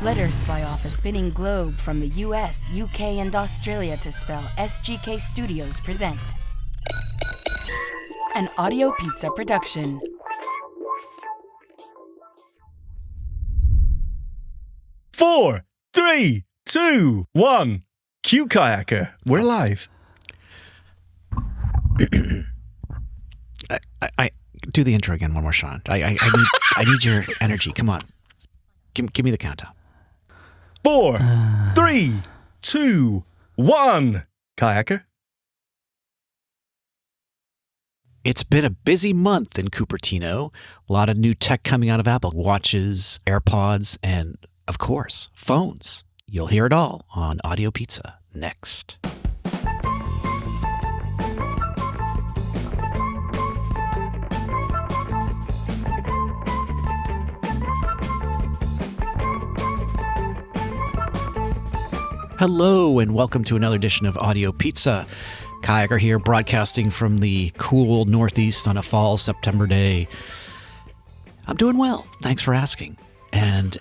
Letters fly off a spinning globe from the US, UK, and Australia to spell SGK Studios present an Audio Pizza production. Four, three, two, one. Cue Kayaker. We're live. I do the intro again one more, Sean. I need your energy. Come on. Give me the countdown. 4, 3, 2, 1. Kayaker. It's been a busy month in Cupertino. A lot of new tech coming out of Apple watches, AirPods, and, of course, phones. You'll hear it all on Audio Pizza next. Hello and welcome to another edition of Audio Pizza. Kayaker here, broadcasting from the cool Northeast on a fall September day. I'm doing well, thanks for asking. And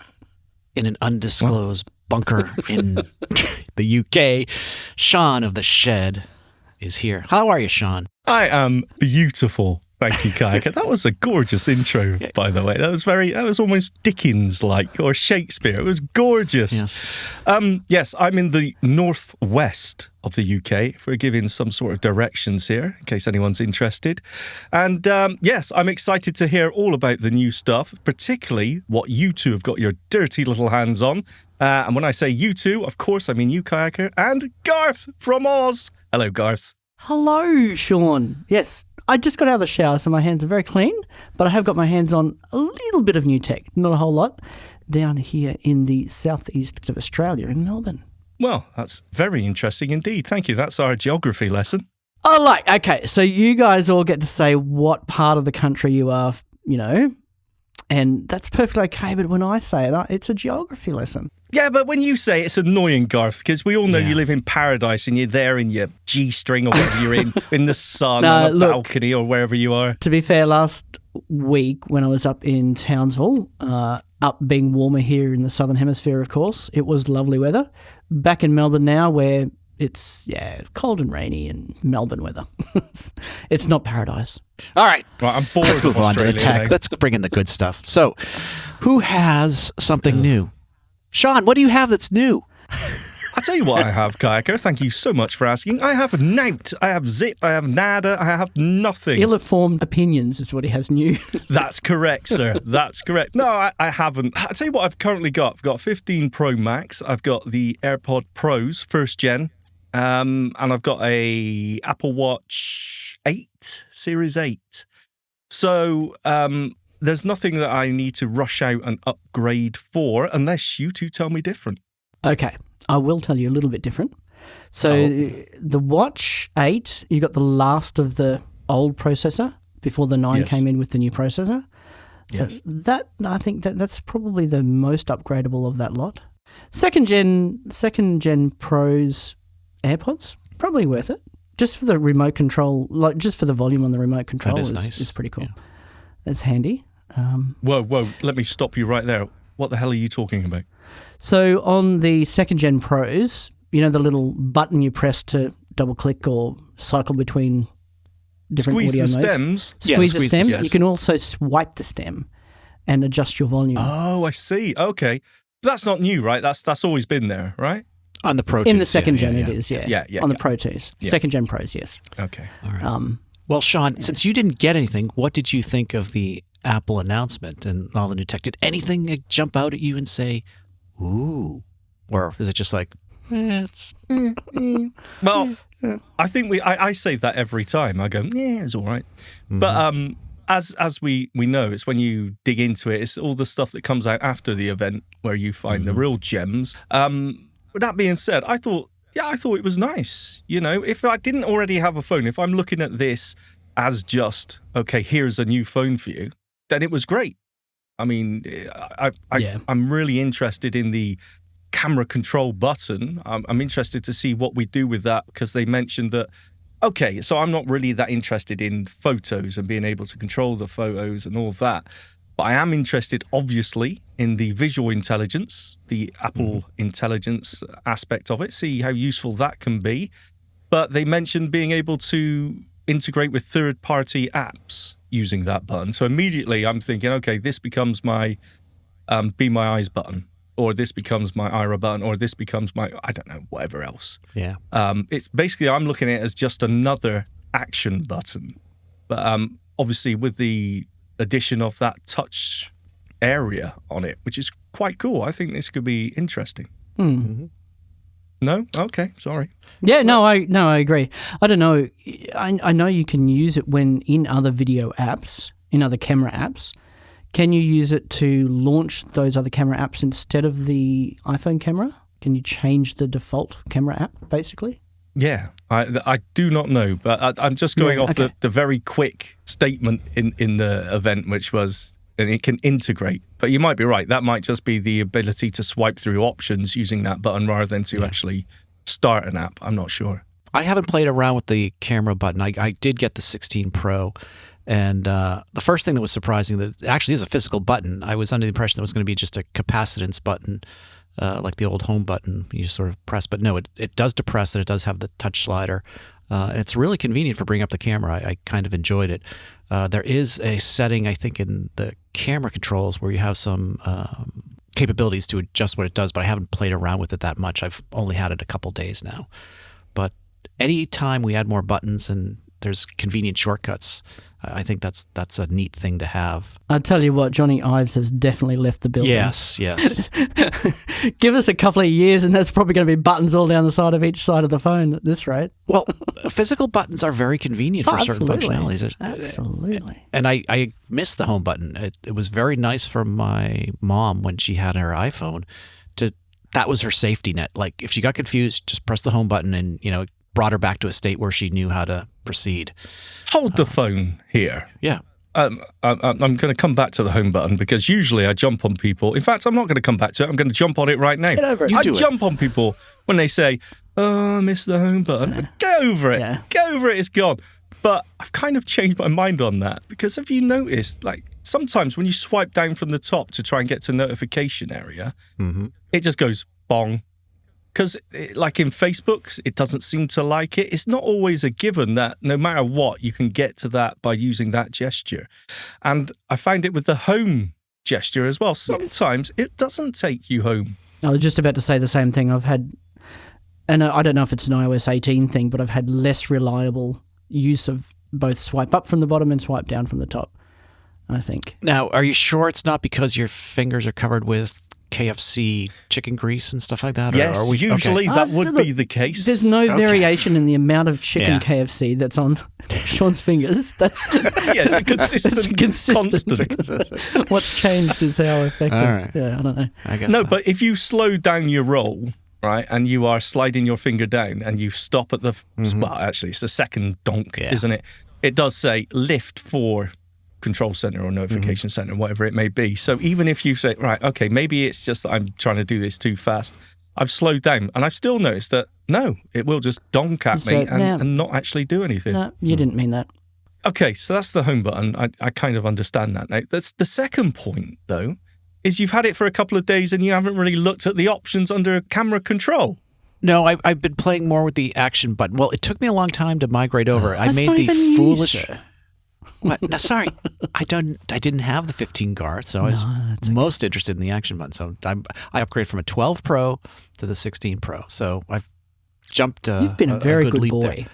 in an undisclosed bunker in the UK, Sean of the Shed is here. How are you, Sean? I am beautiful. Thank you, Kayaker. That was a gorgeous intro, by the way. That was almost Dickens-like, or Shakespeare. It was gorgeous. Yes. I'm in the northwest of the UK, if we're giving some sort of directions here, in case anyone's interested. And yes, I'm excited to hear all about the new stuff, particularly what you two have got your dirty little hands on. And when I say you two, of course, I mean you, Kayaker, and Garth from Oz. Hello, Garth. Hello, Sean. Yes, I just got out of the shower, so my hands are very clean, but I have got my hands on a little bit of new tech, not a whole lot, down here in the southeast of Australia, in Melbourne. Well, that's very interesting indeed. Thank you. That's our geography lesson. Oh, okay, so you guys all get to say what part of the country you are, and that's perfectly okay, but when I say it, it's a geography lesson. Yeah, but when you say it's annoying, Garth, because we all know you live in paradise and you're there in your G-string or whatever you're in the sun on a balcony or wherever you are. To be fair, last week when I was up in Townsville, up being warmer here in the southern hemisphere, of course, it was lovely weather. Back in Melbourne now where it's, cold and rainy and Melbourne weather. It's not paradise. All right. Well, I'm bored. Let's move on to the tech. Now. Let's bring in the good stuff. So, who has something new? Sean, what do you have that's new? I'll tell you what I have, Kayaker. Thank you so much for asking. I have nout. I have zip. I have nada. I have nothing. Ill-informed opinions is what he has new. That's correct, sir. That's correct. No, I haven't. I'll tell you what I've currently got. I've got 15 Pro Max. I've got the AirPod Pros, first gen. And I've got a Apple Watch 8, Series 8. So there's nothing that I need to rush out and upgrade for unless you two tell me different. Okay, I will tell you a little bit different. So the Watch 8, you got the last of the old processor before the 9 came in with the new processor. So I think that's probably the most upgradable of that lot. Second gen Pros AirPods, probably worth it. Just for the remote control, like just for the volume on the remote control is nice. Is pretty cool. Yeah. That's handy. Whoa, let me stop you right there. What the hell are you talking about? So on the second gen Pros, the little button you press to double click or cycle between different audio modes. Squeeze the stems? Squeeze the stem. Yes. You can also swipe the stem and adjust your volume. Oh, I see. Okay. But that's not new, right? That's always been there, right? On the Pro 2s. In the second gen it is, Yeah, on the Pro 2s. Yeah. Second gen Pros, yes. Okay. All right. Well, Sean, since you didn't get anything, what did you think of the Apple announcement and all the new tech? Did anything jump out at you and say, ooh? Or is it just like, it's... Well, I think I say that every time. I go, it's all right. Mm-hmm. But as we know, it's when you dig into it, it's all the stuff that comes out after the event where you find the real gems. With that being said, I thought it was nice. If I didn't already have a phone, if I'm looking at this as just, okay, here's a new phone for you, then it was great. I mean, I'm really interested in the camera control button. I'm interested to see what we do with that because they mentioned that, okay, so I'm not really that interested in photos and being able to control the photos and all of that. But I am interested, obviously, in the visual intelligence, the Apple intelligence aspect of it, see how useful that can be. But they mentioned being able to integrate with third-party apps using that button. So immediately I'm thinking, okay, this becomes my Be My Eyes button, or this becomes my Ira button, or this becomes my, I don't know, whatever else. Yeah. It's basically, I'm looking at it as just another action button. But obviously with the addition of that touch area on it, which is quite cool. I think this could be interesting. Mm-hmm. No? Okay, sorry. Yeah, I agree. I don't know. I know you can use it when in other video apps, in other camera apps. Can you use it to launch those other camera apps instead of the iPhone camera? Can you change the default camera app, basically? Yeah, I do not know, but I'm just going off the very quick statement in the event, which was, and it can integrate. But you might be right. That might just be the ability to swipe through options using that button rather than to actually start an app. I'm not sure. I haven't played around with the camera button. I did get the 16 Pro. And the first thing that was surprising, that it actually is a physical button. I was under the impression it was going to be just a capacitance button, like the old home button you sort of press. But no, it does depress and it does have the touch slider. And it's really convenient for bringing up the camera. I kind of enjoyed it. There is a setting, I think, in the camera controls where you have some capabilities to adjust what it does, but I haven't played around with it that much. I've only had it a couple days now. But anytime we add more buttons and there's convenient shortcuts, I think that's a neat thing to have. I'll tell you what, Johnny Ives has definitely left the building. Yes. Give us a couple of years and there's probably going to be buttons all down the side of each side of the phone at this rate. Well, physical buttons are very convenient for certain functionalities. Absolutely. And I missed the home button. It was very nice for my mom when she had her iPhone. That was her safety net. Like if she got confused, just press the home button and, brought her back to a state where she knew how to proceed. Hold the phone here. Yeah. I'm going to come back to the home button because usually I jump on people. In fact, I'm not going to come back to it. I'm going to jump on it right now. Get over it. I jump on people when they say, "Oh, I missed the home button." Get over it. Yeah. Get over it. It's gone. But I've kind of changed my mind on that because have you noticed, like sometimes when you swipe down from the top to try and get to notification area, it just goes bong. Because like in Facebook, it doesn't seem to like it. It's not always a given that no matter what, you can get to that by using that gesture. And I find it with the home gesture as well. Sometimes it doesn't take you home. I was just about to say the same thing. I've had, and I don't know if it's an iOS 18 thing, but I've had less reliable use of both swipe up from the bottom and swipe down from the top, I think. Now, are you sure it's not because your fingers are covered with KFC chicken grease and stuff like that? Yes, usually that would be the case. There's no variation in the amount of chicken KFC that's on Sean's fingers. That's it's a consistent. constant. What's changed is how effective. Right. Yeah, I don't know. I guess no, but if you slow down your roll, right, and you are sliding your finger down and you stop at the well, actually, it's the second donk, isn't it? It does say lift for control center or notification center, whatever it may be. So even if you say, right, okay, maybe it's just that I'm trying to do this too fast, I've slowed down and I've still noticed that no, it will just donk at me and not actually do anything. No, you didn't mean that. Okay, so that's the home button. I kind of understand that now. That's the second point, though, is you've had it for a couple of days and you haven't really looked at the options under camera control. No, I've been playing more with the action button. Well, it took me a long time to migrate over. I made the foolish... What? No, sorry, I didn't have the 15 GAR, so I was most interested in the action button. So I upgraded from a 12 Pro to the 16 Pro. So I've jumped. You've been a very good boy. There.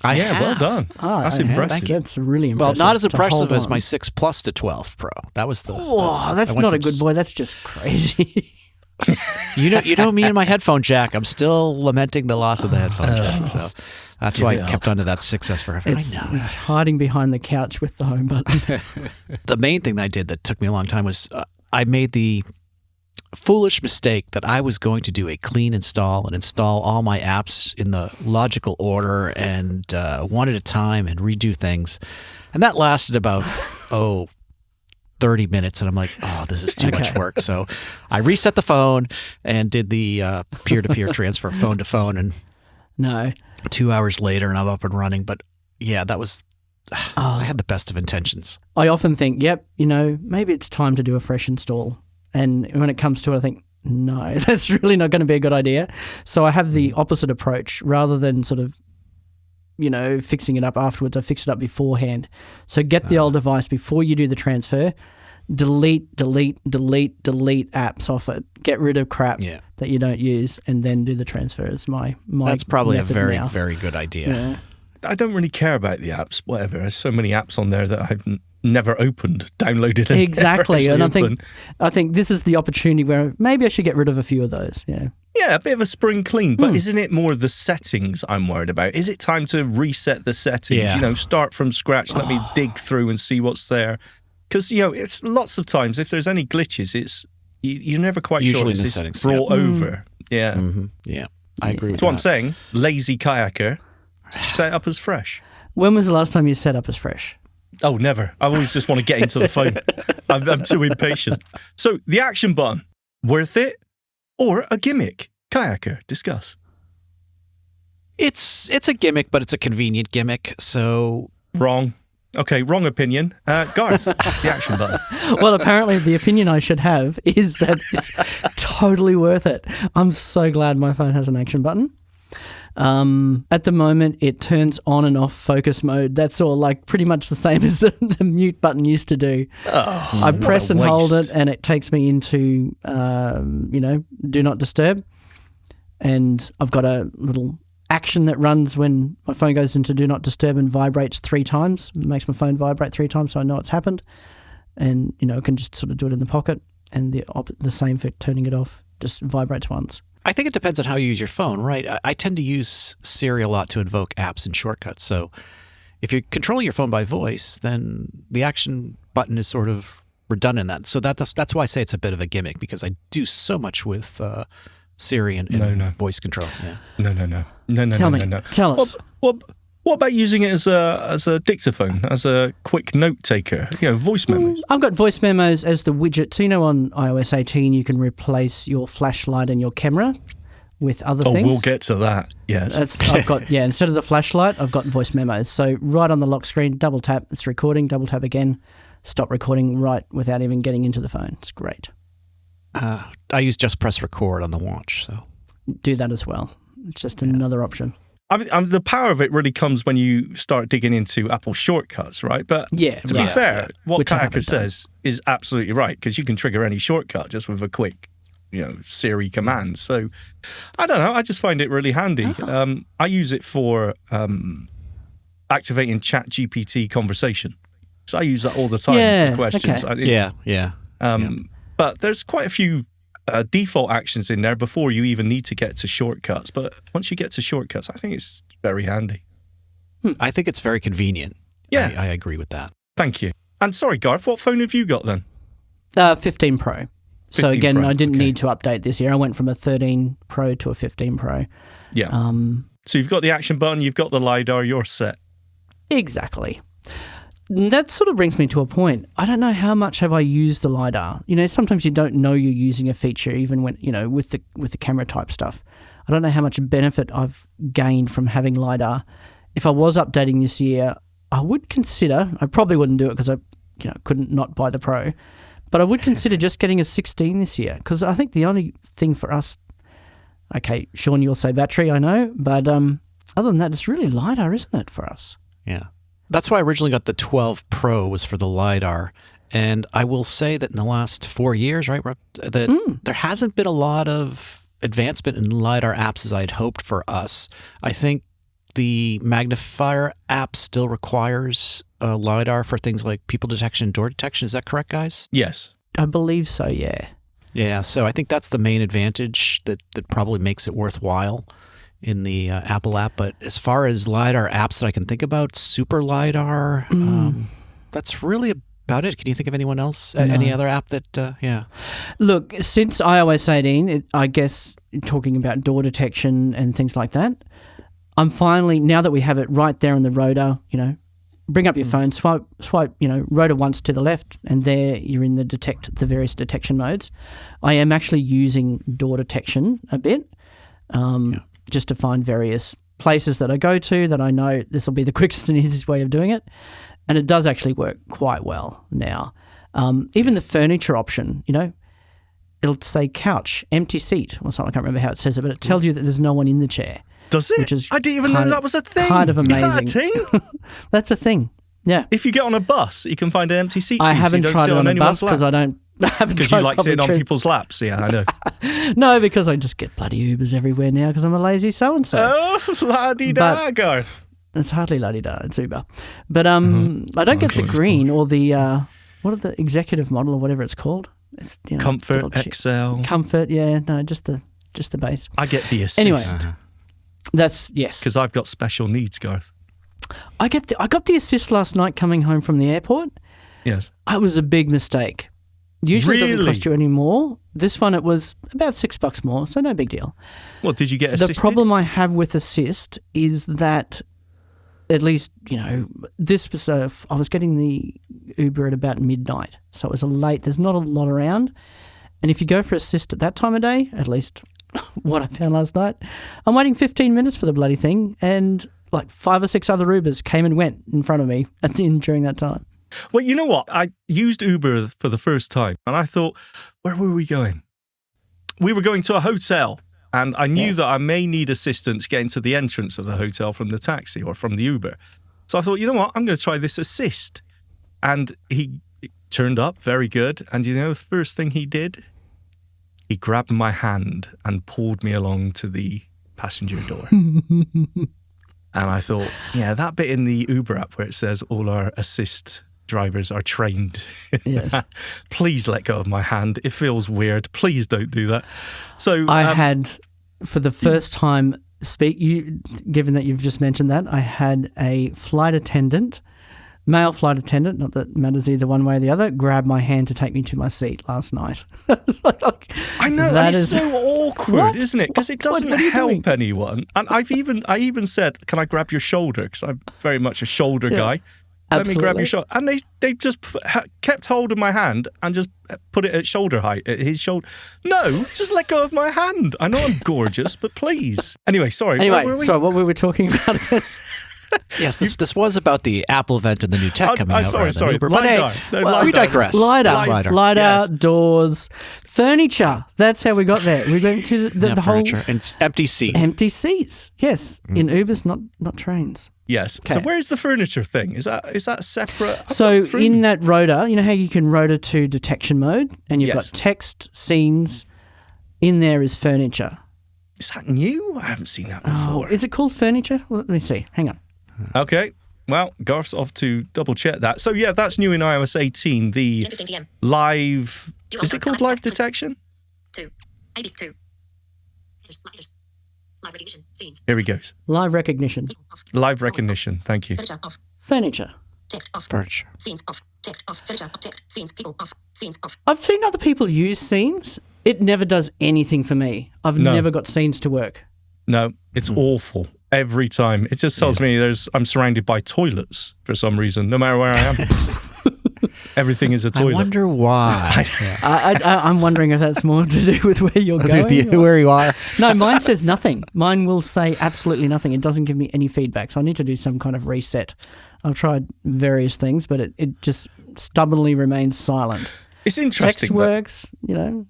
I have. Well done. That's impressive. That's really impressive. Well, not as impressive as my 6 Plus to 12 Pro. That was the. Oh, that's not a good boy. That's just crazy. You know me and my headphone jack. I'm still lamenting the loss of the headphone jack. So that's why I kept onto that 6S forever. It's hiding behind the couch with the home button. The main thing I did that took me a long time was I made the foolish mistake that I was going to do a clean install and install all my apps in the logical order and one at a time and redo things. And that lasted about, 30 minutes, and I'm like, oh, this is too much work. So I reset the phone and did the peer-to-peer transfer, phone to phone, and 2 hours later, and I'm up and running. But yeah, that was I had the best of intentions. I often think, maybe it's time to do a fresh install. And when it comes to it, I think, no, that's really not going to be a good idea. So I have the opposite approach. Rather than sort of, fixing it up afterwards, I fix it up beforehand. So get the old device before you do the transfer. Delete apps off it. Get rid of crap that you don't use, and then do the transfer. Is my That's probably a very, now. very good idea. Yeah. I don't really care about the apps, whatever. There's so many apps on there that I've never opened, downloaded, and exactly. And opened. I think this is the opportunity where maybe I should get rid of a few of those. Yeah. Yeah, a bit of a spring clean, but isn't it more the settings I'm worried about? Is it time to reset the settings? Yeah. Start from scratch. Let me dig through and see what's there. Because it's lots of times if there's any glitches, you're never quite Usually sure in the it's settings, brought over. Yeah. Mm-hmm. Yeah, I agree with That's what I'm that. saying. Lazy kayaker, set up as fresh. When was the last time you set up as fresh? Oh, never. I always just want to get into the phone. I'm too impatient. So the action button, worth it or a gimmick? Kayaker, discuss. It's a gimmick, but it's a convenient gimmick. So Wrong. Okay, wrong opinion. Garth, the action button. Well, apparently the opinion I should have is that it's totally worth it. I'm so glad my phone has an action button. At the moment, it turns on and off focus mode. That's all, like pretty much the same as the mute button used to do. I press and hold it, and it takes me into, do not disturb. And I've got a little action that runs when my phone goes into do not disturb and vibrates 3 times. It makes my phone vibrate 3 times, so I know it's happened. And, I can just sort of do it in the pocket, and the same for turning it off, just vibrates once. I think it depends on how you use your phone, right? I tend to use Siri a lot to invoke apps and shortcuts. So if you're controlling your phone by voice, then the action button is sort of redundant in that. So that's why I say it's a bit of a gimmick, because I do so much with Siri and voice control. Yeah. No. Tell us. What about using it as a dictaphone, as a quick note taker? Voice memos. I've got voice memos as the widget. So on iOS 18, you can replace your flashlight and your camera with other things. Oh, we'll get to that. Yes. I've got instead of the flashlight, I've got voice memos. So right on the lock screen, double tap, it's recording. Double tap again, stop recording right without even getting into the phone. It's great. I use just press record on the watch, so do that as well. It's just another option. The power of it really comes when you start digging into Apple shortcuts, right? But to be fair, what Kayaker says is absolutely right, because you can trigger any shortcut just with a quick, Siri command. So I don't know. I just find it really handy. I use it for activating ChatGPT conversation. So I use that all the time for questions. Okay. But there's quite a few default actions in there before you even need to get to shortcuts. But once you get to shortcuts, I think it's very handy. I think it's very convenient. Yeah. I agree with that. Thank you. And sorry, Garth, what phone have you got then? 15 Pro. So again, Pro. I didn't need to update this year. I went from a 13 Pro to a 15 Pro. Yeah. So you've got the action button, you've got the LiDAR, you're set. Exactly. That sort of brings me to a point. I don't know how much have I used the LiDAR. Sometimes you don't know you're using a feature, even when, with the camera type stuff. I don't know how much benefit I've gained from having LiDAR. If I was updating this year, I would consider, I probably wouldn't do it because I couldn't not buy the Pro, but I would consider just getting a 16 this year, because I think the only thing for us, okay, Sean, you'll say battery, I know, but other than that, it's really LiDAR, isn't it, for us? Yeah. That's why I originally got the 12 Pro, was for the LiDAR. And I will say that in the last 4 years, right, that there hasn't been a lot of advancement in LiDAR apps as I had hoped for us. I think the magnifier app still requires LiDAR for things like people detection and door detection. Is that correct, guys? Yes. I believe so, yeah. Yeah, so I think that's the main advantage that probably makes it worthwhile in the Apple app. But as far as LiDAR apps that I can think about, Super LiDAR, that's really about it. Can you think of anyone else? No. Any other app that, Look, since iOS 18, I guess talking about door detection and things like that, I'm finally, now that we have it right there in the rotor, bring up your phone, swipe, rotor once to the left, and there you're in the various detection modes. I am actually using door detection a bit. Just to find various places that I go to that I know this will be the quickest and easiest way of doing it. And it does actually work quite well now. Even the furniture option, it'll say couch, empty seat or something. I can't remember how it says it, but it tells you that there's no one in the chair. Does it? Which is I didn't even know that was a thing. Kind of amazing. Is that a thing? That's a thing. Yeah. If you get on a bus, you can find an empty seat. I haven't so you don't tried sit it on a anyone's bus because lap. I haven't Because tried you like sitting on public people's laps. Yeah, I know. No, because I just get bloody Ubers everywhere now because I'm a lazy so-and-so. Oh, la-di-da, Garth. It's hardly la-di-da, it's Uber. But I don't get the green or the, what are the executive model or whatever it's called? It's Comfort, XL. Comfort, yeah. No, just the base. I get the assist. Anyway, that's, yes. Because I've got special needs, Garth. I got the assist last night coming home from the airport. Yes. It was a big mistake. Usually it doesn't Really? cost you any more. This one, it was about $6 more, so no big deal. Well, did you get assisted? The problem I have with assist is that, at least, this was I was getting the Uber at about midnight, so it was late. There's not a lot around. And if you go for assist at that time of day, at least what I found last night, I'm waiting 15 minutes for the bloody thing, and like 5 or 6 other Ubers came and went in front of me during that time. Well, you know what? I used Uber for the first time, and I thought, where were we going? We were going to a hotel, and I knew that I may need assistance getting to the entrance of the hotel from the taxi or from the Uber. So I thought, you know what? I'm going to try this assist. And he turned up, very good. And the first thing he did? He grabbed my hand and pulled me along to the passenger door. And I thought, yeah, that bit in the Uber app where it says all our assist drivers are trained. Yes. Please let go of my hand. It feels weird. Please don't do that. So I had, for the first time, given that you've just mentioned that, I had a flight attendant, male flight attendant, not that it matters either one way or the other, grab my hand to take me to my seat last night. I know, that and it's is so awkward, isn't it? Because it doesn't What are you help doing? anyone. And I even said, can I grab your shoulder? Because I'm very much a shoulder guy. Let me grab absolutely. your shoulder. And they just kept hold of my hand and just put it at shoulder height, at his shoulder. No, just let go of my hand. I know I'm gorgeous, but please. Anyway, sorry. Anyway, where were we? so what we were talking about again? Yes, this was about the Apple event and the new tech coming out. Sorry. But hey, LiDAR. No, we LiDAR. digress. LiDAR, Yes. doors, furniture. That's how we got there. We went to the whole furniture and empty seat. empty seats. Yes, in Ubers, not trains. Yes. So Okay. where's the furniture thing? Is that separate? I've So got through. in that rotor, you know how you can rotor to detection mode, and you've Yes. got text, scenes. In there is furniture. Is that new? I haven't seen that before. Is it called furniture? Well, let me see. Hang on. Okay. Well, Garth's off to double check that. So yeah, that's new in iOS 18. The 10:15 p.m. live. Do Is it called live detection? 2. AB2. Live recognition. Scenes. Here he goes. Live recognition. People off. Live recognition. Thank you. Furniture off. Furniture. Text off. Furniture. Scenes off. Text off. Furniture off. Text. Scenes. People off. Scenes off. I've seen other people use scenes. It never does anything for me. I've No. never got scenes to work. No, it's awful every time. It just tells me I'm surrounded by toilets for some reason, no matter where I am. Everything is a I toilet. wonder why. I'm wondering if that's more to do with where you're going. or- Where you are. No, mine says nothing. Mine will say absolutely nothing. It doesn't give me any feedback. So I need to do some kind of reset. I've tried various things, but it just stubbornly remains silent. It's interesting. Text works,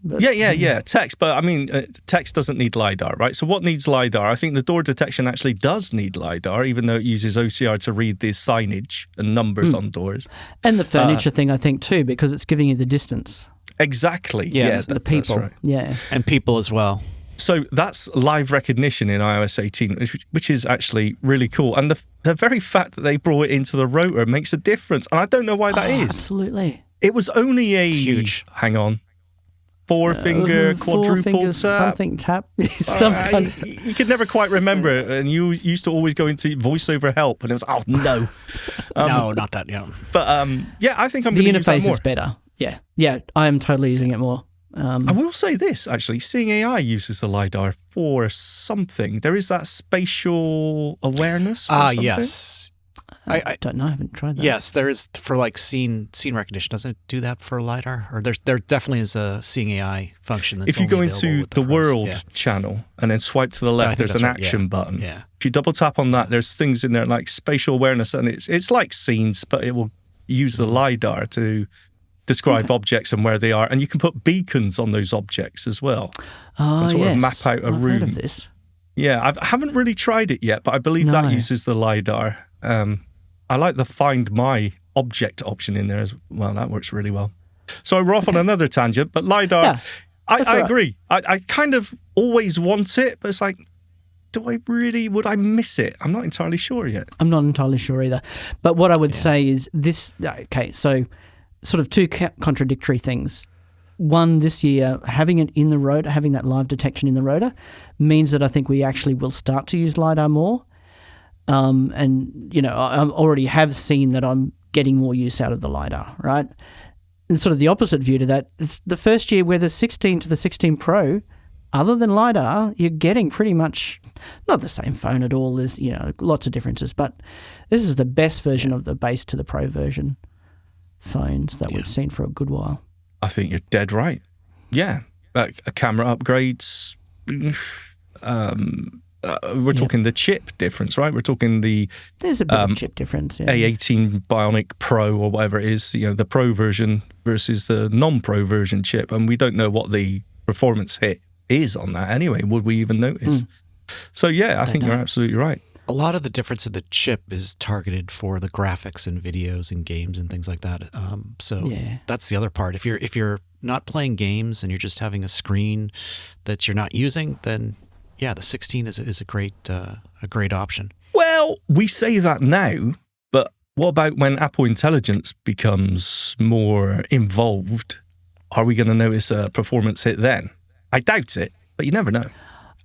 But Yeah. Text, but I mean, text doesn't need LiDAR, right? So what needs LiDAR? I think the door detection actually does need LiDAR, even though it uses OCR to read the signage and numbers on doors. And the furniture thing, I think, too, because it's giving you the distance. Exactly. Yeah, The people. That's right. Yeah. And people as well. So that's live recognition in iOS 18, which is actually really cool. And the very fact that they brought it into the rotor makes a difference. And I don't know why that is. Absolutely. It was only a... It's huge. Hang on. Four-finger quadruple Four-finger tap. something tap. Some kind You could never quite remember it. And you used to always go into voiceover help. And it was, oh, no. No, not that. Yeah. But yeah, I think I'm the going to use that interface more. is better. Yeah. Yeah, I am totally using it more. I will say this, actually. Seeing AI uses the LiDAR for something. There is that spatial awareness or something. Yes. I don't know. I haven't tried that. Yes, there is for like scene recognition. Doesn't it do that for LiDAR? Or there definitely is a seeing AI function. That's If you go only available into with the Pros. world Yeah. channel and then swipe to the I left, think there's that's an right, action yeah. button. Yeah. If you double tap on that, there's things in there like spatial awareness, and it's like scenes, but it will use the LiDAR to describe objects and where they are. And you can put beacons on those objects as well. Oh, and sort yes. of map out a I've room. heard of this. Yeah, I haven't really tried it yet, but I believe that uses the LiDAR. I like the Find My Object option in there as well. That works really well. So we're off on another tangent, but LiDAR, Yeah, I agree. I kind of always want it, but it's like, would I miss it? I'm not entirely sure yet. I'm not entirely sure either. But what I would say is this, okay, so sort of two contradictory things. One, this year, having it in the rotor, having that live detection in the rotor, means that I think we actually will start to use LiDAR more. And, you know, I already have seen that I'm getting more use out of the LiDAR, right? And sort of the opposite view to that, it's the first year where the 16 to the 16 Pro, other than LiDAR, you're getting pretty much not the same phone at all. There's, you know, lots of differences, but this is the best version of the base to the Pro version phones that we've seen for a good while. I think you're dead right. Yeah. Like camera upgrades. We're talking the chip difference, right? We're talking There's a bit of chip difference. Yeah. A18 Bionic Pro or whatever it is, you know, the Pro version versus the non-Pro version chip. And we don't know what the performance hit is on that anyway. Would we even notice? So, yeah, I think you're absolutely right. A lot of the difference in the chip is targeted for the graphics and videos and games and things like that. So that's the other part. If you're not playing games and you're just having a screen that you're not using, then yeah, the 16 is a great option. Well, we say that now, but what about when Apple Intelligence becomes more involved? Are we going to notice a performance hit then? I doubt it, but you never know.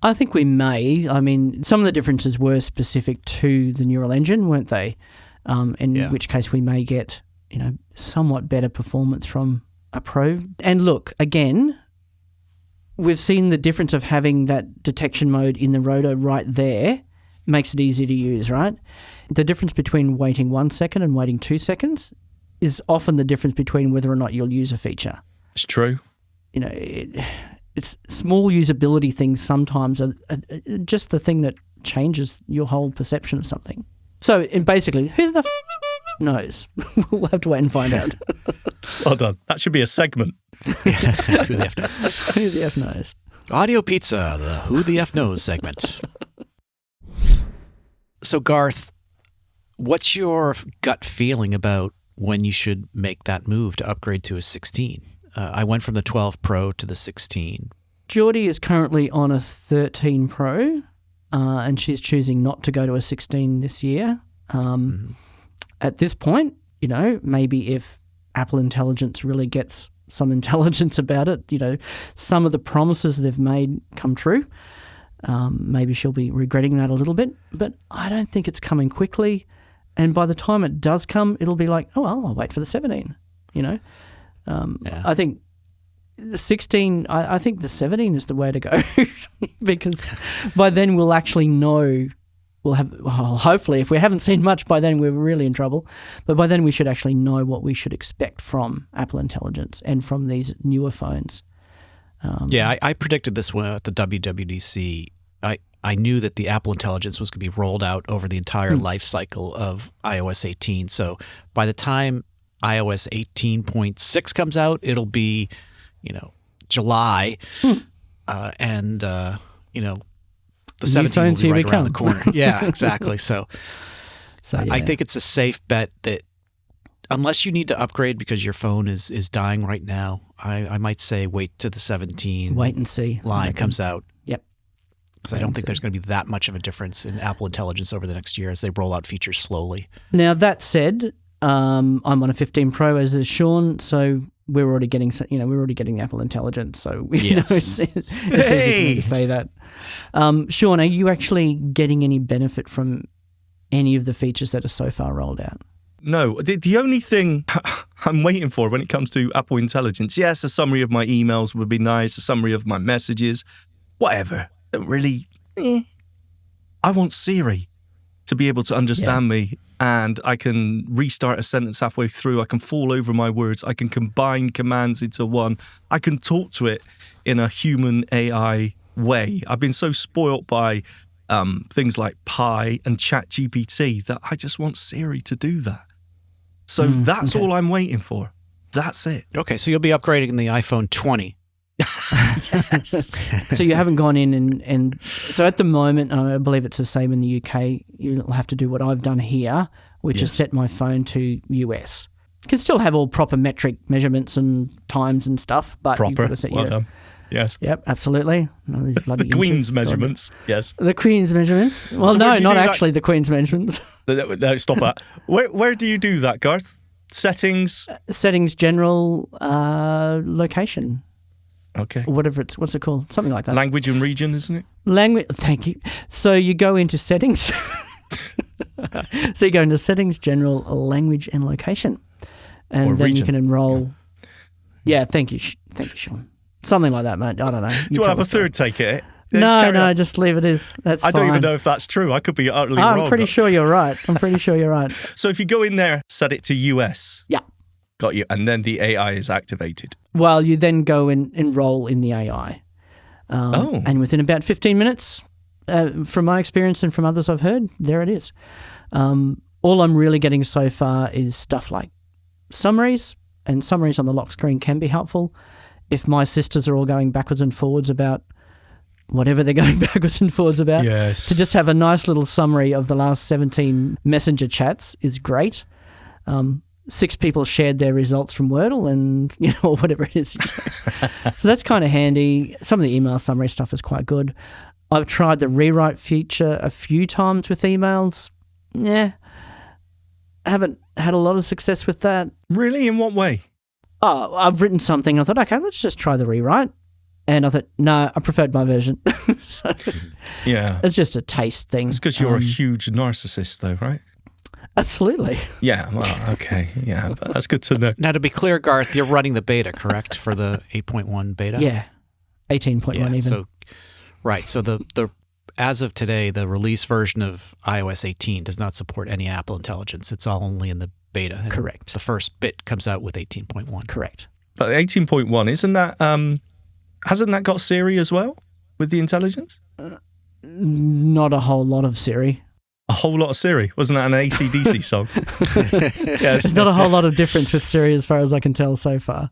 I think we may. I mean, some of the differences were specific to the neural engine, weren't they? In which case we may get, you know, somewhat better performance from a Pro. And look, again, we've seen the difference of having that detection mode in the rotor right there makes it easy to use, right? The difference between waiting 1 second and waiting 2 seconds is often the difference between whether or not you'll use a feature. It's true. You know, it's small usability things sometimes are just the thing that changes your whole perception of something. So basically, who the knows? We'll have to wait and find out. Well done. That should be a segment. Who the F knows? Who the F knows? Audio Pizza, the Who the F knows segment. So Garth, what's your gut feeling about when you should make that move to upgrade to a 16? I went from the 12 Pro to the 16. Geordie is currently on a 13 Pro, and she's choosing not to go to a 16 this year. At this point, you know, maybe if Apple Intelligence really gets some intelligence about it, you know, some of the promises they've made come true. Maybe she'll be regretting that a little bit, but I don't think it's coming quickly. And by the time it does come, it'll be like, oh, well, I'll wait for the 17, you know. I think the 16, I think the 17 is the way to go because by then we'll actually know, hopefully if we haven't seen much by then, we're really in trouble. But by then we should actually know what we should expect from Apple Intelligence and from these newer phones. I predicted this one at the WWDC. I knew that the Apple Intelligence was going to be rolled out over the entire life cycle of iOS 18. So by the time iOS 18.6 comes out, it'll be, you know, July, and you know, the 17 will be right around the corner. Yeah, exactly. So yeah. I think it's a safe bet that unless you need to upgrade because your phone is dying right now, I might say wait till the 17 wait and see line comes out. Yep. Because I don't think there's going to be that much of a difference in Apple Intelligence over the next year as they roll out features slowly. Now that said, I'm on a 15 Pro, as is Sean, so we're already getting the Apple Intelligence. So you know, it's easy for me to say that. Sean, are you actually getting any benefit from any of the features that are so far rolled out? No, the only thing I'm waiting for when it comes to Apple Intelligence, yes, a summary of my emails would be nice, a summary of my messages, whatever. Don't really, I want Siri to be able to understand me, and I can restart a sentence halfway through. I can fall over my words. I can combine commands into one. I can talk to it in a human AI way. I've been so spoilt by things like Pi and ChatGPT that I just want Siri to do that. So that's all I'm waiting for. That's it. Okay, so you'll be upgrading the iPhone 20. Yes. So you haven't gone in and so at the moment, I believe it's the same in the UK. You'll have to do what I've done here, which is set my phone to US. You can still have all proper metric measurements and times and stuff, but you've got to set Well done. Yes. Yep, absolutely. None of these bloody The Queen's inches. measurements. Yes. The Queen's measurements. Well, So no, where do you not do that? actually the Queen's measurements. No, stop that. Where do you do that, Garth? Settings. Settings, general, location, Okay. or whatever what's it called? Something like that. Language and region, isn't it? Language. Thank you. So you go into settings. So you go into settings, general, language, and location, and Or then you region. can enroll. Yeah. Thank you, Sean. Something like that, mate. I don't know. Do you want to have a third take at it? No, just leave it as. That's I don't fine. even know if that's true. I could be utterly wrong. I'm pretty but- sure you're right. So if you go in there, set it to US. Yeah. Got you. And then the AI is activated. Well, you then go and enroll in the AI. And within about 15 minutes, from my experience and from others I've heard, there it is. All I'm really getting so far is stuff like summaries, and summaries on the lock screen can be helpful. If my sisters are all going backwards and forwards about whatever they're going backwards and forwards about, Yes. to just have a nice little summary of the last 17 messenger chats is great. 6 people shared their results from Wordle and, or whatever it is. So that's kind of handy. Some of the email summary stuff is quite good. I've tried the rewrite feature a few times with emails. Yeah. I haven't had a lot of success with that. Really? In what way? Oh, I've written something. I thought, okay, let's just try the rewrite. And I thought, no, I preferred my version. So Yeah. it's just a taste thing. It's because you're a huge narcissist, though, right? Absolutely. Yeah. Well, okay. Yeah. But that's good to know. Now, to be clear, Garth, you're running the beta, correct, for the 8.1 beta? Yeah. 18.1 Yeah, even. So, right. So the as of today, the release version of iOS 18 does not support any Apple Intelligence. It's all only in the beta. And Correct. The first bit comes out with 18.1. Correct. But 18.1, isn't that, hasn't that got Siri as well with the intelligence? Not a whole lot of Siri. A whole lot of Siri. Wasn't that an AC/DC song? Yes. There's not a whole lot of difference with Siri as far as I can tell so far.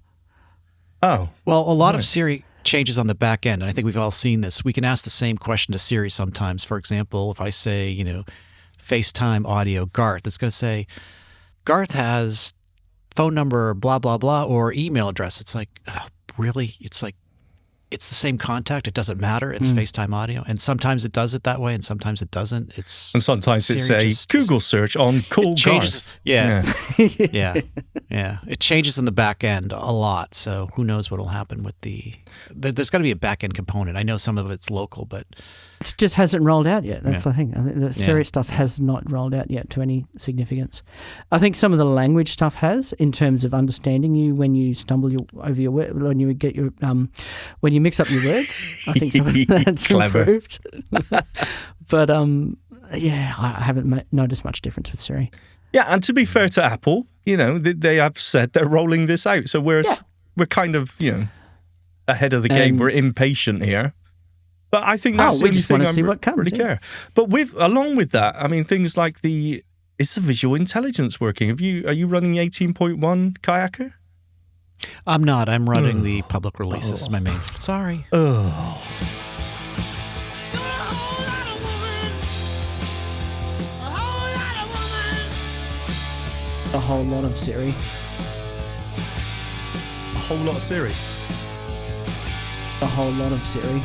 Oh. Well, a lot of Siri changes on the back end, and I think we've all seen this. We can ask the same question to Siri sometimes. For example, if I say, FaceTime audio Garth, it's going to say, Garth has phone number, blah, blah, blah, or email address. It's like, oh, really? It's like, it's the same contact. It doesn't matter. It's FaceTime audio. And sometimes it does it that way, and sometimes it doesn't. And sometimes it's Siri a just- Google search on call It changes. Garth. Yeah. Yeah. It changes in the back end a lot. So who knows what will happen with there's got to be a back end component. I know some of it's local, but It just hasn't rolled out yet. That's the thing. I think the Siri Yeah. stuff has not rolled out yet to any significance. I think some of the language stuff has, in terms of understanding you when you stumble over your word, when you get your when you mix up your words. I think some of that's Clever. improved. But I haven't noticed much difference with Siri. Yeah, and to be fair to Apple, they have said they're rolling this out. So we're kind of, ahead of the game. We're impatient here. But I think that's the we only just thing want to I see what comes, really yeah. care. But along with that, I mean, things like is the visual intelligence working? Are you running 18.1 Kayaker? I'm not. I'm running the public release. This is my main. Sorry. Oh. A whole lot of Siri. A whole lot of Siri. A whole lot of Siri.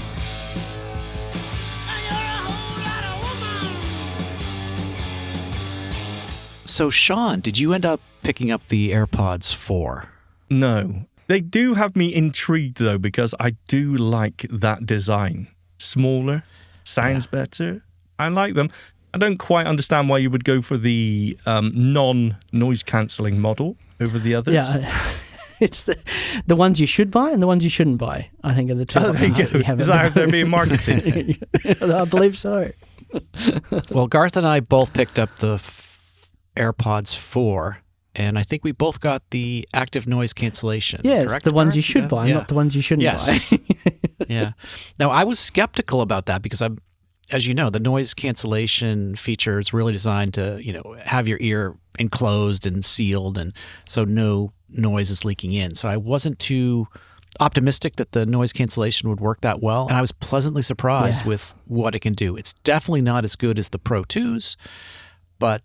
So, Sean, did you end up picking up the AirPods 4? No. They do have me intrigued, though, because I do like that design. Smaller, sounds better. I like them. I don't quite understand why you would go for the non-noise cancelling model over the others. Yeah, it's the ones you should buy and the ones you shouldn't buy, I think, are the two Oh, there options you that go. you have. Is that how they're being marketed? I believe so. Well, Garth and I both picked up the AirPods 4, and I think we both got the active noise cancellation. Yes, correct, the ones Garth? you should buy, Yeah. not the ones you shouldn't Yes. buy. Yeah. Now, I was skeptical about that because as you know, the noise cancellation feature is really designed to, have your ear enclosed and sealed, and so no noise is leaking in. So I wasn't too optimistic that the noise cancellation would work that well, and I was pleasantly surprised with what it can do. It's definitely not as good as the Pro 2s, but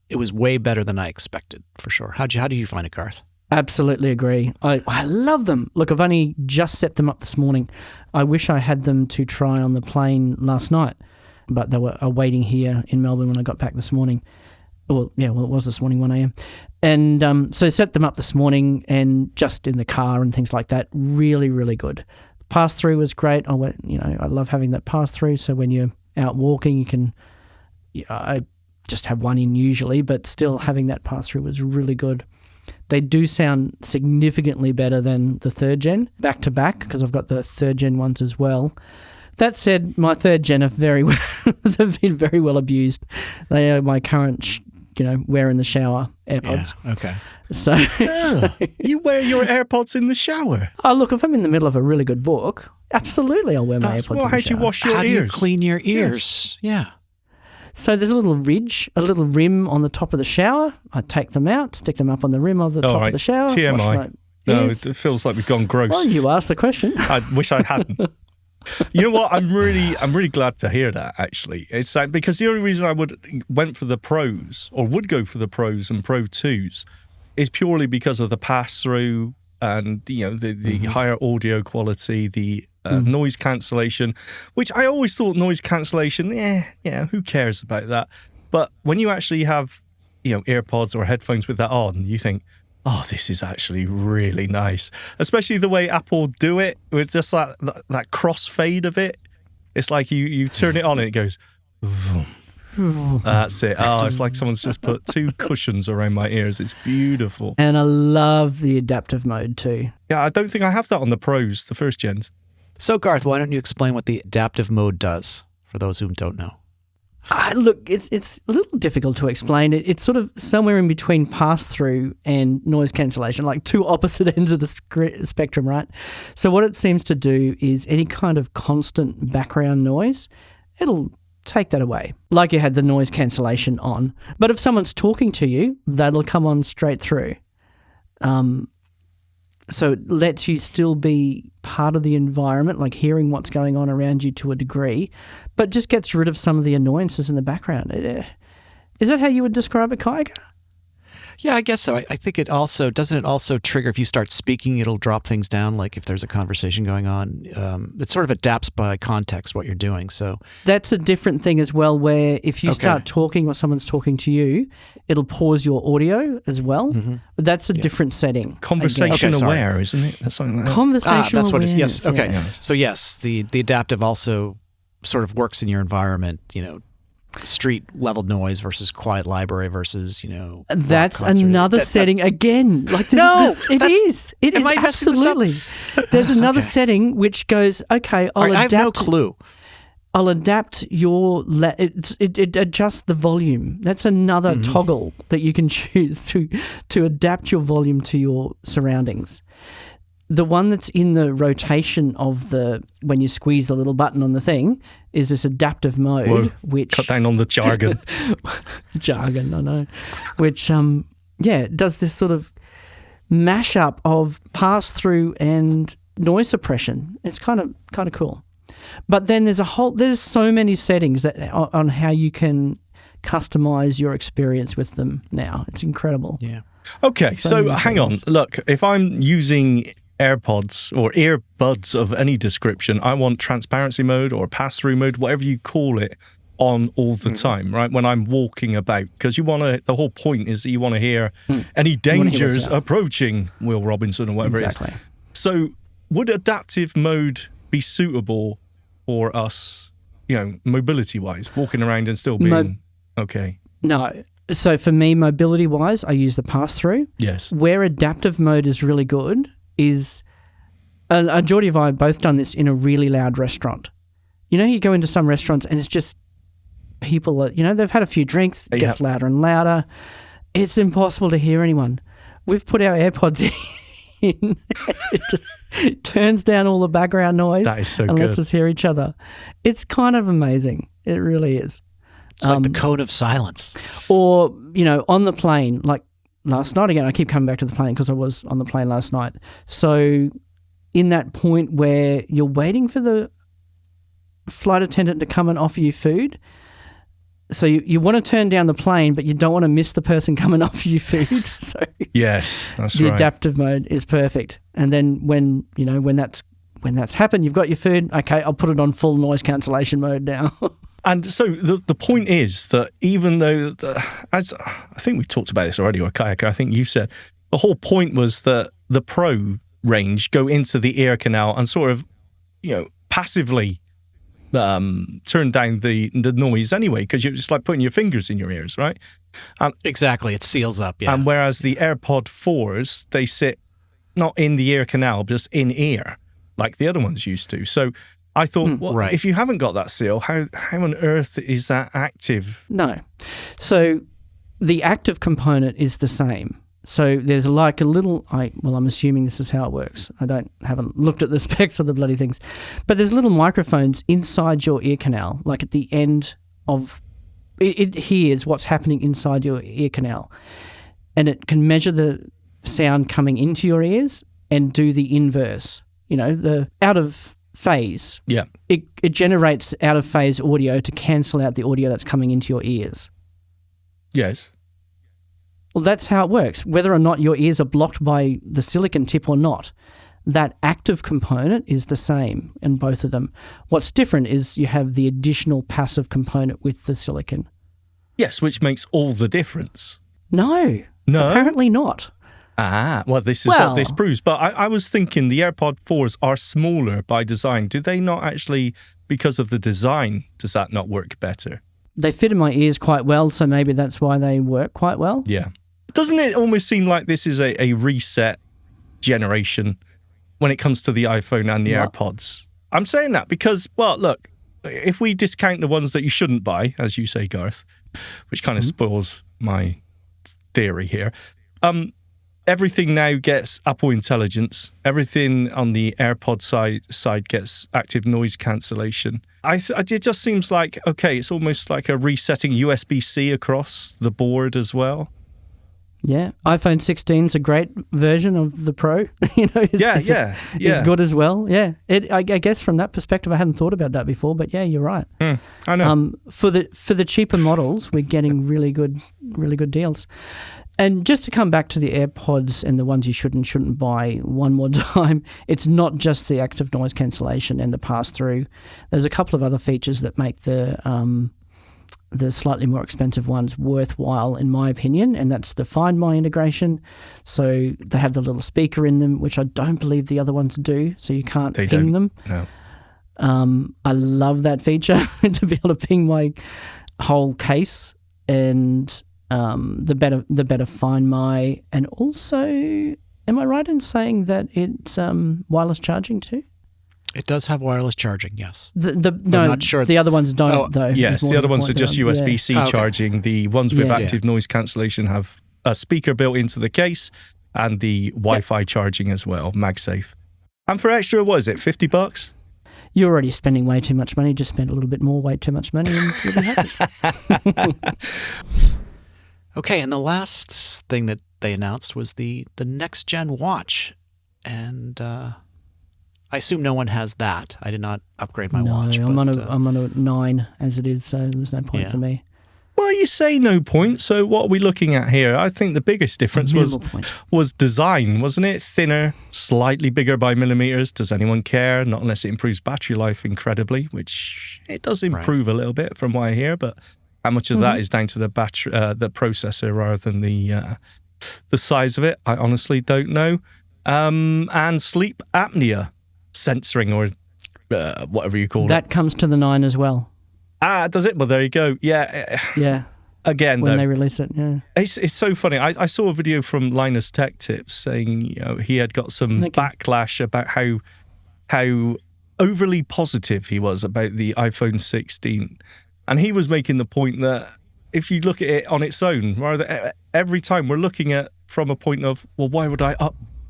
it was way better than I expected, for sure. How do you find it, Garth? Absolutely agree. I love them. Look, I've only just set them up this morning. I wish I had them to try on the plane last night, but they were waiting here in Melbourne when I got back this morning. Well, it was this morning, 1 a.m. And so set them up this morning and just in the car and things like that. Really, really good. Pass-through was great. I love having that pass-through. So when you're out walking, you can... I just have one in usually, but still having that pass-through was really good. They do sound significantly better than the third gen, back to back, because I've got the third gen ones as well. That said, my third gen are they've been very well abused. They are my current, wear in the shower AirPods. Yeah, okay. So You wear your AirPods in the shower? Oh, look, if I'm in the middle of a really good book, absolutely I'll wear my AirPods in the shower. How do you wash your How ears? do you clean your ears? Yes. Yeah. So there's a little rim on the top of the shower. I take them out, stick them up on the rim of the top of the shower. TMI. No, it feels like we've gone gross. Well, you asked the question. I wish I hadn't. You know what? I'm really glad to hear that. Actually, it's like, because the only reason I went for the Pros or would go for the Pros and Pro 2s is purely because of the pass through and the higher audio quality, the noise cancellation, which I always thought noise cancellation, who cares about that? But when you actually have, AirPods or headphones with that on, you think, oh, this is actually really nice. Especially the way Apple do it with just that crossfade of it. It's like you turn it on and it goes, vroom. That's it. Oh, it's like someone's just put 2 cushions around my ears. It's beautiful. And I love the adaptive mode too. Yeah, I don't think I have that on the Pros, the first gens. So, Garth, why don't you explain what the adaptive mode does for those who don't know? Look, it's a little difficult to explain. It's sort of somewhere in between pass-through and noise cancellation, like two opposite ends of the spectrum, right? So what it seems to do is any kind of constant background noise, it'll take that away, like you had the noise cancellation on. But if someone's talking to you, that'll come on straight through. So it lets you still be part of the environment, like hearing what's going on around you to a degree, but just gets rid of some of the annoyances in the background. Is that how you would describe it, Kaiga? Yeah, I guess so. I think doesn't it also trigger if you start speaking, it'll drop things down, like if there's a conversation going on. It sort of adapts by context what you're doing. So that's a different thing as well, where if you start talking or someone's talking to you, it'll pause your audio as well. Mm-hmm. But that's a different setting. Conversation aware, isn't it? That's something like that. Conversation that's what it is. awareness, Yes. Okay. yes. So yes, the adaptive also sort of works in your environment, street level noise versus quiet library versus, that's another setting again. Like it is absolutely. There's another setting which goes, okay, I have no clue. I'll adapt it adjusts the volume. That's another toggle that you can choose to adapt your volume to your surroundings. The one that's in the rotation of when you squeeze the little button on the thing is this adaptive mode. Whoa, which cut down on the jargon. I know. Which does this sort of mashup of pass through and noise suppression. It's kind of cool. But then there's so many settings on how you can customize your experience with them now. It's incredible. Yeah. Okay, so hang on. Look, if I'm using AirPods or earbuds of any description, I want transparency mode or pass-through mode, whatever you call it, on all the time, right? When I'm walking about, because the whole point is that you want to hear any dangers approaching, Will Robinson or whatever it is. So would adaptive mode be suitable for us, mobility-wise, walking around and still being okay? No. So for me, mobility-wise, I use the pass-through. Yes. Where adaptive mode is really good is, Geordie and I have both done this in a really loud restaurant. You go into some restaurants and it's just people, they've had a few drinks, it gets louder and louder. It's impossible to hear anyone. We've put our AirPods in. It just turns down all the background noise That is so and lets good. us hear each other. It's kind of amazing. It really is. It's like the cone of silence. Or, on the plane, like last night again, I keep coming back to the plane because I was on the plane last night. So in that point where you're waiting for the flight attendant to come and offer you food, so you want to turn down the plane, but you don't want to miss the person coming off you food. So Yes, that's the right. adaptive mode is perfect. And then when that's happened, you've got your food. Okay, I'll put it on full noise cancellation mode now. And so the point is that even though, as I think we talked about this already, or Kayak, I think you said, the whole point was that the Pro range go into the ear canal and sort of, passively turn down the noise anyway, because you're just like putting your fingers in your ears, right? Exactly. It seals up, yeah. And whereas the AirPod 4s, they sit not in the ear canal, just in ear, like the other ones used to. So I thought, well, right. if you haven't got that seal, how on earth is that active? No. So the active component is the same. So there's like a little, I'm assuming this is how it works. Haven't looked at the specs of the bloody things. But there's little microphones inside your ear canal, like at the end of, it hears what's happening inside your ear canal. And it can measure the sound coming into your ears and do the inverse, the out of phase. Yeah. It generates out of phase audio to cancel out the audio that's coming into your ears. Yes. Well, that's how it works. Whether or not your ears are blocked by the silicon tip or not, that active component is the same in both of them. What's different is you have the additional passive component with the silicon. Yes, which makes all the difference. No. Apparently not. Well, this is what this proves. But I was thinking the AirPod 4s are smaller by design. Do they not actually, because of the design, does that not work better? They fit in my ears quite well, so maybe that's why they work quite well. Yeah. Doesn't it almost seem like this is a reset generation when it comes to the iPhone and the AirPods? I'm saying that because, well, look, if we discount the ones that you shouldn't buy, as you say, Garth, which kind of spoils my theory here, everything now gets Apple Intelligence. Everything on the AirPod side gets active noise cancellation. It just seems like, okay, it's almost like a resetting USB-C across the board as well. Yeah, iPhone 16 is a great version of the Pro. It's good as well. Yeah, I guess from that perspective, I hadn't thought about that before, but yeah, you're right. I know. For the cheaper models, we're getting really good deals. And just to come back to the AirPods and the ones you should and shouldn't buy one more time, it's not just the active noise cancellation and the pass-through. There's a couple of other features that make the slightly more expensive ones worthwhile, in my opinion, and that's the Find My integration. So they have the little speaker in them, which I don't believe the other ones do, so you can't ping them. No. I love that feature, to be able to ping my whole case, and the better Find My, and also, am I right in saying that it's wireless charging too? It does have wireless charging, yes. No, I'm not sure. The other ones don't, though. Yes, the other ones are just USB-C Yeah. charging. The ones with active noise cancellation have a speaker built into the case and the Wi-Fi charging as well, MagSafe. And for extra, what is it, $50? You're already spending way too much money. Just spend a little bit more, way too much money, and you'll be happy. Okay, and the last thing that they announced was the next-gen watch. And I assume no one has that. I did not upgrade my watch. I'm on a 9 as it is, so there's no point for me. Well, you say no point, so what are we looking at here? I think the biggest difference was design, wasn't it? Thinner, slightly bigger by millimeters. Does anyone care? Not unless it improves battery life incredibly, which it does improve a little bit from what I hear, but how much of that is down to the battery, the processor rather than the size of it? I honestly don't know. And sleep apnea censoring, or whatever you call it. That comes to the 9 as well. Does it? Well, there you go. Yeah. Yeah. Again, when though, they release it, yeah. It's so funny. I saw a video from Linus Tech Tips saying, he had got some backlash about how overly positive he was about the iPhone 16. And he was making the point that if you look at it on its own, rather every time we're looking at from a point of, well, why would I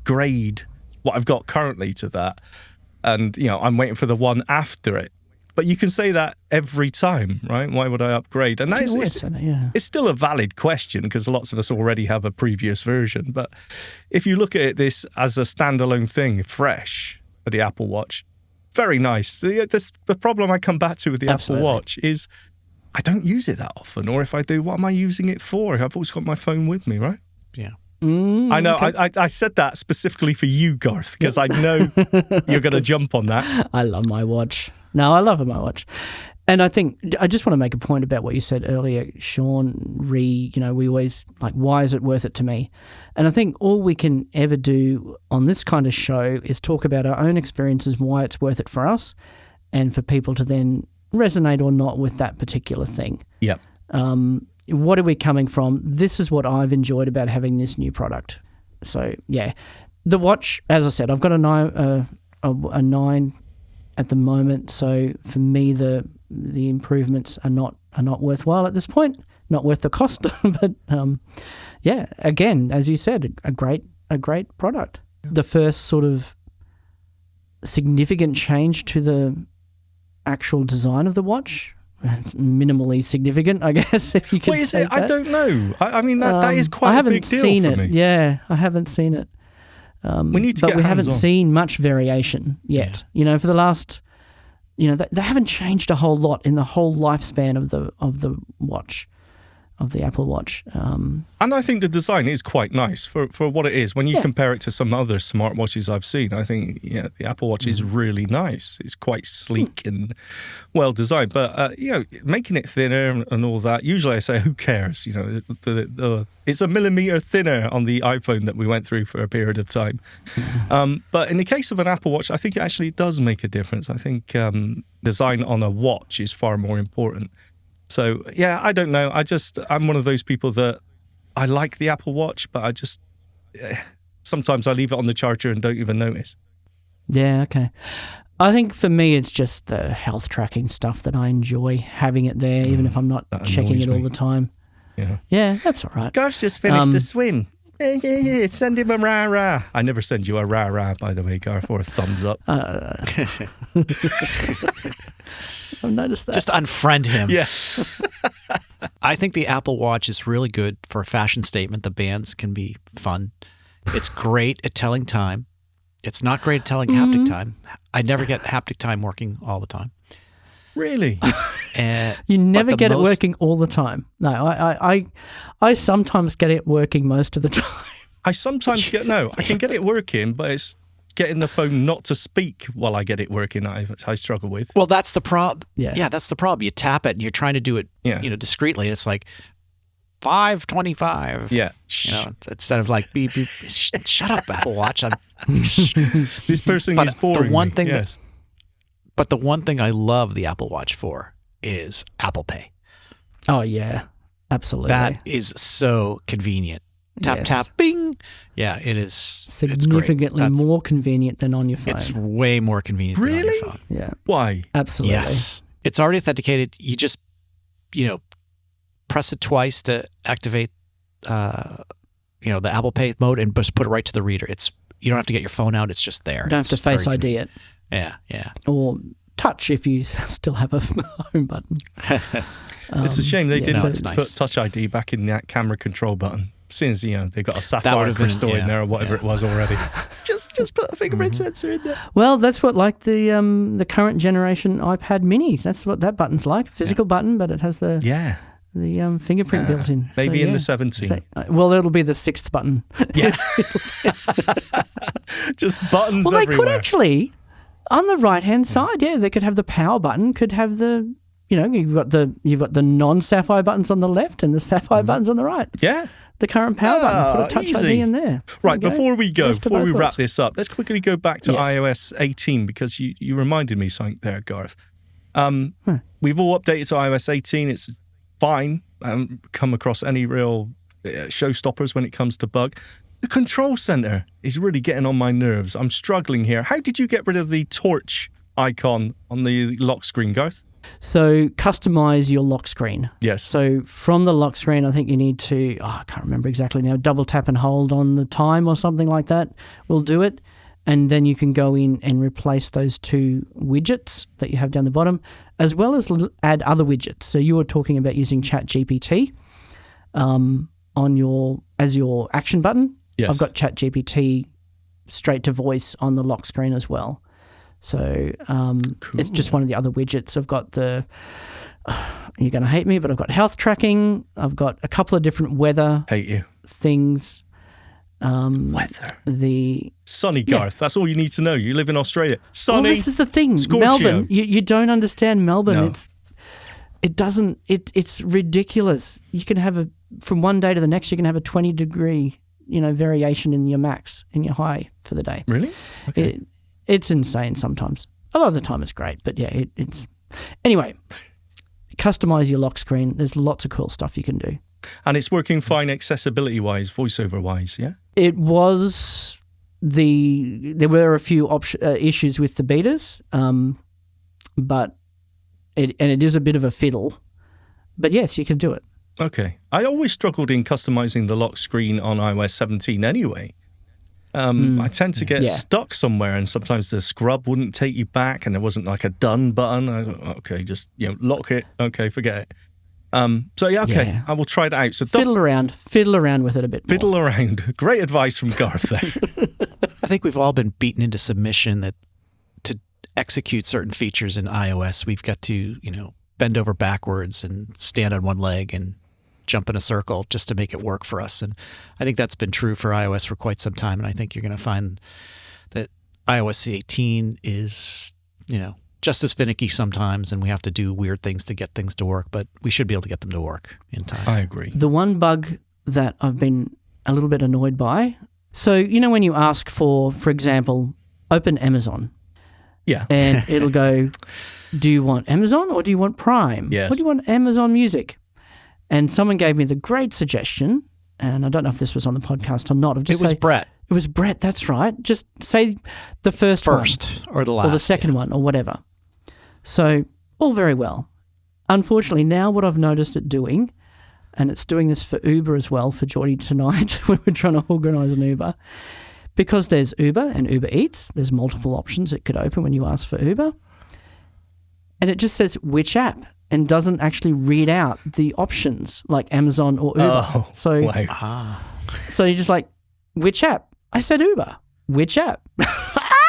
upgrade what I've got currently to that. And, I'm waiting for the one after it. But you can say that every time, right? Why would I upgrade? And that's it's still a valid question because lots of us already have a previous version. But if you look at this as a standalone thing, fresh, the Apple Watch, very nice. The problem I come back to with the Apple Watch is I don't use it that often. Or if I do, what am I using it for? I've always got my phone with me, right? Yeah. I know. Okay. I said that specifically for you, Garth, because I know you're going to jump on that. I love my watch. No, I love my watch. And I think I just want to make a point about what you said earlier, Sean, we always why is it worth it to me? And I think all we can ever do on this kind of show is talk about our own experiences, why it's worth it for us, and for people to then resonate or not with that particular thing. Yep. What are we coming from? This is what I've enjoyed about having this new product. So, yeah. The watch, as I said, I've got a 9 at the moment. So, for me, the improvements are not worthwhile at this point. Not worth the cost. But, yeah, again, as you said, a great product. The first sort of significant change to the actual design of the watch, minimally significant, I guess, if you could say that. I don't know. I mean, that is quite a big deal for me. I haven't seen it. Yeah, I haven't seen it. We need to get hands on. But we haven't seen much variation yet. Yeah. For the last, they haven't changed a whole lot in the whole lifespan of the watch, of the Apple Watch. And I think the design is quite nice for what it is. When you compare it to some other smartwatches I've seen, I think the Apple Watch is really nice. It's quite sleek and well designed. But making it thinner and all that. Usually I say, who cares? It's a millimeter thinner on the iPhone that we went through for a period of time. But in the case of an Apple Watch, I think it actually does make a difference. I think design on a watch is far more important. So, yeah, I don't know. I'm one of those people that I like the Apple Watch, but sometimes I leave it on the charger and don't even notice. Yeah, okay. I think for me, it's just the health tracking stuff that I enjoy having it there, even if I'm not checking it all the time. Yeah, that's all right. Garth's just finished a swim. Yeah, send him a rah-rah. I never send you a rah-rah, by the way, Garth, or a thumbs up. I've noticed that. Just unfriend him. Yes. I think the Apple Watch is really good for a fashion statement. The bands can be fun. It's great at telling time. It's not great at telling haptic time. I never get haptic time working all the time. Really? You never get it working all the time. No, I sometimes get it working most of the time. I can get it working, but it's getting the phone not to speak while I get it working I struggle with. Well, that's the problem. Yeah, that's the problem. You tap it and you're trying to do it discreetly. It's like 5:25. Yeah. Instead of like beep, beep, shut up, Apple Watch. This person is boring. But the one thing I love the Apple Watch for is Apple Pay. Oh, yeah. Absolutely. That is so convenient. Tap, bing. Yeah, it is. Significantly more convenient than on your phone. It's way more convenient than on your phone. Yeah. Why? Absolutely. Yes. It's already authenticated. You just, press it twice to activate, the Apple Pay mode and just put it right to the reader. You don't have to get your phone out. It's just there. You don't have to Face ID it. Yeah. Or touch if you still have a home button. It's a shame they didn't put Touch ID back in that camera control button. Since they've got a sapphire crystal in there or whatever it was already. just put a fingerprint sensor in there. Well, that's what the current generation iPad Mini. That's what that button's like. Physical button, but it has the fingerprint built in. Maybe in the 17. Well, it'll be the 6th button. Yeah. Just buttons everywhere. Well, they could actually, on the right-hand side, they could have the power button, could have the, you've got the non-sapphire buttons on the left and the sapphire buttons on the right. Yeah. The current power button, put a Touch ID in there. Right, before we wrap this up, let's quickly go back to iOS 18 because you reminded me something there, Garth. We've all updated to iOS 18. It's fine. I haven't come across any real showstoppers when it comes to bug. The control center is really getting on my nerves. I'm struggling here. How did you get rid of the torch icon on the lock screen, Garth? So customize your lock screen. Yes. So from the lock screen, I think you need to, I can't remember exactly now, double tap and hold on the time or something like that will do it. And then you can go in and replace those two widgets that you have down the bottom, as well as add other widgets. So you were talking about using ChatGPT as your action button. Yes. I've got ChatGPT straight to voice on the lock screen as well. So it's just one of the other widgets. I've got you're going to hate me, but I've got health tracking. I've got a couple of different weather Hate you. things. Weather. Sunny, Yeah. Garth. That's all you need to know. You live in Australia. Sunny. Well, this is the thing. Scorchio. Melbourne, you don't understand Melbourne. No. It's ridiculous. You can have from one day to the next, you can have a 20-degree, variation in your max, in your high for the day. Really? Okay. It's insane sometimes. A lot of the time it's great, but yeah, it's... Anyway, customize your lock screen. There's lots of cool stuff you can do. And it's working fine accessibility-wise, voiceover-wise, yeah? It was there were a few issues with the betas, but it is a bit of a fiddle. But yes, you can do it. Okay. I always struggled in customizing the lock screen on iOS 17 anyway. I tend to get stuck somewhere, and sometimes the scrub wouldn't take you back, and there wasn't like a done button. I thought, okay, just lock it. Okay, forget it. So yeah, okay, Yeah. I will try that out. So Fiddle around with it a bit more. fiddle around. Great advice from Garth there. I think we've all been beaten into submission that to execute certain features in iOS, we've got to, bend over backwards and stand on one leg and jump in a circle just to make it work for us. And I think that's been true for iOS for quite some time. And I think you're going to find that iOS 18 is, just as finicky sometimes, and we have to do weird things to get things to work, but we should be able to get them to work in time. I agree. The one bug that I've been a little bit annoyed by, so when you ask for example, open Amazon, Yeah. and it'll go, do you want Amazon or do you want Prime? Yes. Or do you want Amazon Music? And someone gave me the great suggestion, and I don't know if this was on the podcast or not. It was Brett. It was Brett, that's right. Just say the first one. Or the last. Or the second one or whatever. So, all very well. Unfortunately, now what I've noticed it doing, and it's doing this for Uber as well, for Geordie tonight, when we're trying to organise an Uber, because there's Uber and Uber Eats, there's multiple options it could open when you ask for Uber, and it just says which app and doesn't actually read out the options like Amazon or Uber. Oh, so, wow. so you're just like, which app? I said Uber. Which app?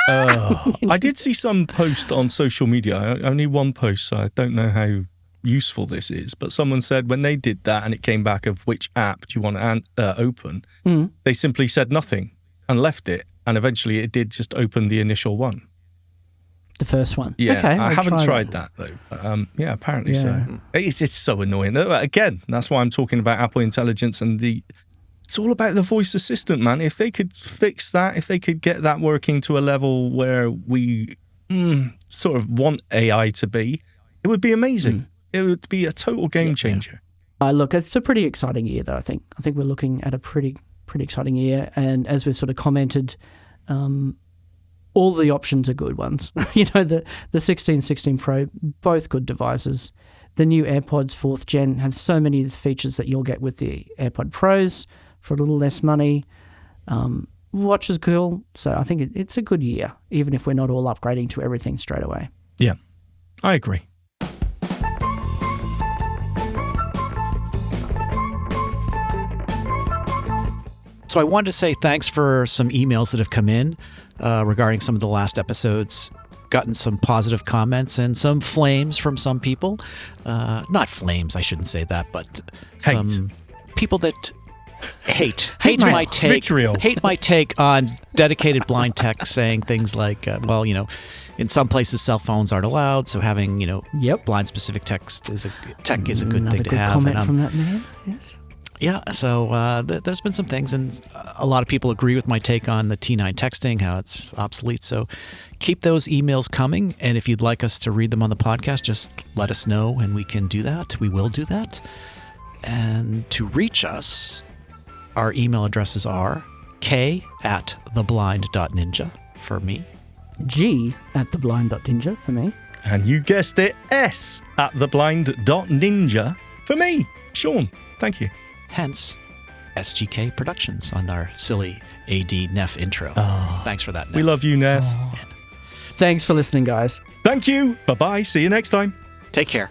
I did see some post on social media, only one post, so I don't know how useful this is, but someone said when they did that and it came back of which app do you want to open, they simply said nothing and left it, and eventually it did just open the initial one. The first one. Yeah, okay, I I'll haven't try tried that though. But, yeah, apparently so. Yeah. It's so annoying. Again, that's why I'm talking about Apple Intelligence and it's all about the voice assistant, man. If they could fix that, if they could get that working to a level where we sort of want AI to be, it would be amazing. It would be a total game changer. Look, it's a pretty exciting year, though, I think. I think we're looking at a pretty exciting year. And as we've sort of commented, all the options are good ones. The 16, 16 Pro, both good devices. The new AirPods 4th Gen have so many of the features that you'll get with the AirPod Pros for a little less money. Watch is cool. So I think it's a good year, even if we're not all upgrading to everything straight away. Yeah, I agree. So I wanted to say thanks for some emails that have come in regarding some of the last episodes. Gotten some positive comments and some flames from some people. Not flames, I shouldn't say that, but some people that hate my take. Vitriol. Hate my take on dedicated blind tech, saying things like, in some places cell phones aren't allowed, so having blind specific tech is a good thing to have. Comment from that man. Yes. Yeah, so there's been some things, and a lot of people agree with my take on the T9 texting, how it's obsolete. So keep those emails coming, and if you'd like us to read them on the podcast, just let us know, and we can do that. We will do that. And to reach us, our email addresses are k@theblind.ninja for me. g@theblind.ninja for me. And you guessed it, S at theblind.ninja. For me, Sean. Thank you. Hence, SGK Productions on our silly AD Neff intro. Thanks for that, Neff. We love you, Neff. Thanks for listening, guys. Thank you. Bye-bye. See you next time. Take care.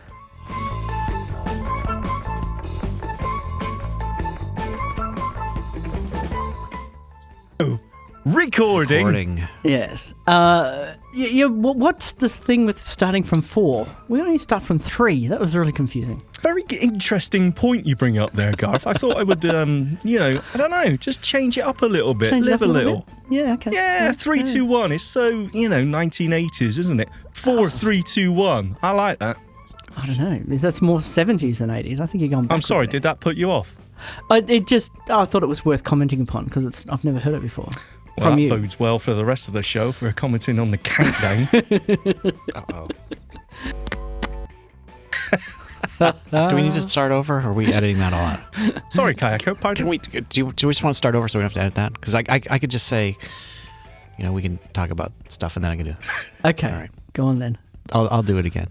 Recording. Yes. What's the thing with starting from 4? We only start from 3. That was really confusing. Very interesting point you bring up there, Garth. I thought I would, I don't know, just change it up a little bit, Change it live up a little. bit? Yeah, okay. Yeah, 3, 2, 1. It's so, 1980s, isn't it? 4, 3, 2, 1. I like that. I don't know. That's more 70s than 80s. I think you're going backwards. I'm sorry, there. did that put you off? I thought it was worth commenting upon because I've never heard it before. Well, From that you. bodes well for the rest of the show for commenting on the countdown. Do we need to start over, or are we editing that all out? Sorry, Kayako, pardon? Can we? Do we just want to start over so we don't have to edit that? Because I could just say, we can talk about stuff and then I can do. Okay. All right. Go on then. I'll do it again.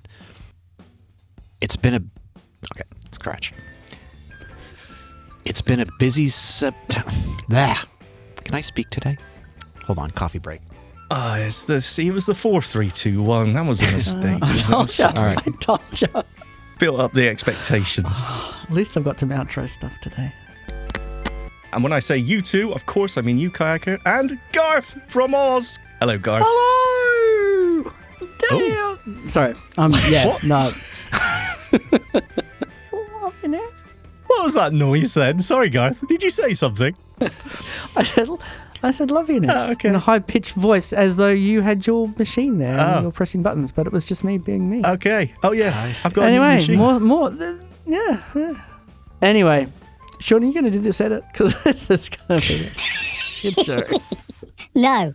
It's been okay. Scratch. It's been a busy September. Can I speak today? Hold on, coffee break. It was the 4, 3, 2, 1. That was a mistake. I told you. All right. I told you. Built up the expectations. At least I've got some outro stuff today. And when I say you two, of course, I mean you, Kayaker, and Garth from Oz. Hello, Garth. Hello! Damn! Sorry. What? No. What was that noise then? Sorry, Garth. Did you say something? I said love you now. Oh, okay. In a high-pitched voice as though you had your machine there and Oh. you were pressing buttons, but it was just me being me. Okay. Oh, yeah. Nice. I've got a new Anyway, machine. more. Yeah. Anyway, Sean, are you going to do this edit? Because this is going to be a shit show. No.